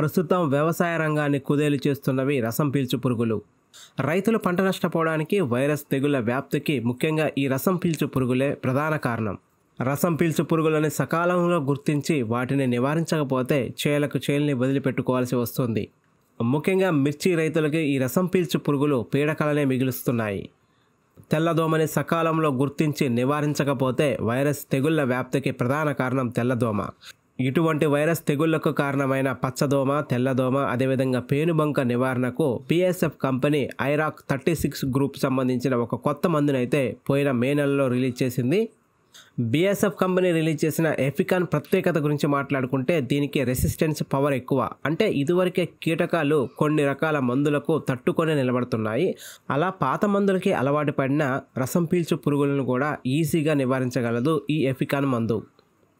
ప్రస్తుతం వ్యవసాయ రంగాన్ని కుదేలు చేస్తున్నవి రసం పీల్చు పురుగులు. రైతులు పంట నష్టపోవడానికి వైరస్ తెగుళ్ల వ్యాప్తికి ముఖ్యంగా ఈ రసం పీల్చు పురుగులే ప్రధాన కారణం. రసం పీల్చు పురుగులని సకాలంలో గుర్తించి వాటిని నివారించకపోతే చేలని వదిలిపెట్టుకోవాల్సి వస్తుంది. ముఖ్యంగా మిర్చి రైతులకి ఈ రసం పీల్చు పురుగులు పీడకలనే మిగులుస్తున్నాయి. తెల్లదోమని సకాలంలో గుర్తించి నివారించకపోతే వైరస్ తెగుళ్ల వ్యాప్తికి ప్రధాన కారణం తెల్లదోమ. ఇటువంటి వైరస్ తెగుళ్లకు కారణమైన పచ్చదోమ, తెల్లదోమ, అదేవిధంగా పేనుబంక నివారణకు BASF కంపెనీ ఐరాక్ 36 గ్రూప్ సంబంధించిన ఒక కొత్త మందునైతే పోయిన మే నెలలో రిలీజ్ చేసింది. BASF కంపెనీ రిలీజ్ చేసిన ఎఫికాన్ ప్రత్యేకత గురించి మాట్లాడుకుంటే దీనికి రెసిస్టెన్స్ పవర్ ఎక్కువ. అంటే ఇదివరకే కీటకాలు కొన్ని రకాల మందులకు తట్టుకొని నిలబడుతున్నాయి. అలా పాత మందులకి అలవాటు పడిన రసం పీల్చు పురుగులను కూడా ఈజీగా నివారించగలదు ఈ ఎఫికాన్ మందు.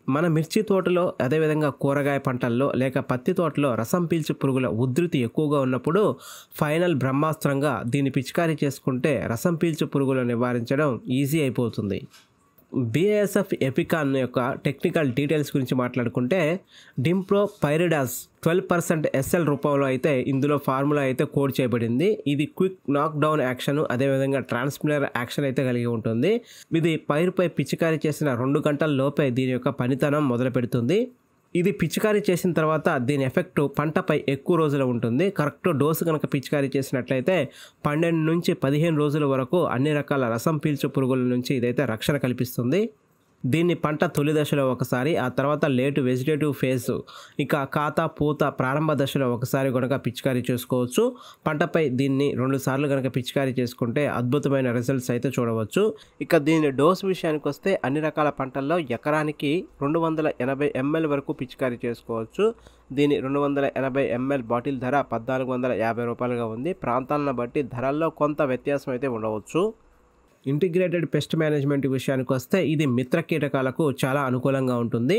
మన మిర్చి తోటలో, అదేవిధంగా కూరగాయ పంటల్లో లేక పత్తి తోటలో రసం పీల్చు పురుగుల ఉధృతి ఎక్కువగా ఉన్నప్పుడు ఫైనల్ బ్రహ్మాస్త్రంగా దీన్ని పిచికారీ చేసుకుంటే రసం పీల్చు పురుగులను నివారించడం ఈజీ అయిపోతుంది. BASF ఎఫికాన్ యొక్క టెక్నికల్ డీటెయిల్స్ గురించి మాట్లాడుకుంటే డింప్రో పైరిడాస్ 12% SL రూపంలో అయితే ఇందులో ఫార్ములా అయితే కోడ్ చేయబడింది. ఇది క్విక్ నాక్ డౌన్ యాక్షన్, అదేవిధంగా ట్రాన్స్మినర్ యాక్షన్ అయితే కలిగి ఉంటుంది. ఇది పైరుపై పిచికారీ చేసిన 2 గంటల లోపే దీని యొక్క పనితనం మొదలు పెడుతుంది. ఇది పిచికారీ చేసిన తర్వాత దీని ఎఫెక్ట్ పంటపై ఎక్కువ రోజులు ఉంటుంది. కరెక్ట్ డోసు కనుక పిచికారీ చేసినట్లయితే 12 నుంచి 15 రోజుల వరకు అన్ని రకాల రసం పీల్చు పురుగుల నుంచి ఇదైతే రక్షణ కల్పిస్తుంది. దీన్ని పంట తొలి దశలో ఒకసారి, ఆ తర్వాత లేటు వెజిటేటివ్ ఫేజ్, ఇక కాత పూత ప్రారంభ దశలో ఒకసారి కనుక పిచికారీ చేసుకోవచ్చు. పంటపై దీన్ని 2 సార్లు కనుక పిచికారీ చేసుకుంటే అద్భుతమైన రిజల్ట్స్ అయితే చూడవచ్చు. ఇక దీని డోస్ విషయానికి వస్తే అన్ని రకాల పంటల్లో ఎకరానికి 280 ml వరకు పిచికారీ చేసుకోవచ్చు. దీని 280 ml బాటిల్ ధర 1450 రూపాయలుగా ఉంది. ప్రాంతాలను బట్టి ధరల్లో కొంత వ్యత్యాసం అయితే ఉండవచ్చు. ఇంటిగ్రేటెడ్ పెస్ట్ మేనేజ్మెంట్ విషయానికి వస్తే ఇది మిత్ర కీటకాలకు చాలా అనుకూలంగా ఉంటుంది.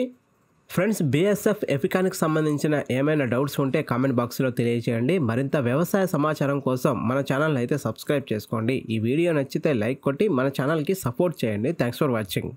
ఫ్రెండ్స్, BASF ఎఫికాన్కి సంబంధించిన ఏమైనా డౌట్స్ ఉంటే కామెంట్ బాక్స్లో తెలియజేయండి. మరింత వ్యవసాయ సమాచారం కోసం మన ఛానల్ అయితే సబ్స్క్రైబ్ చేసుకోండి. ఈ వీడియో నచ్చితే లైక్ కొట్టి మన ఛానల్కి సపోర్ట్ చేయండి. Thanks for watching.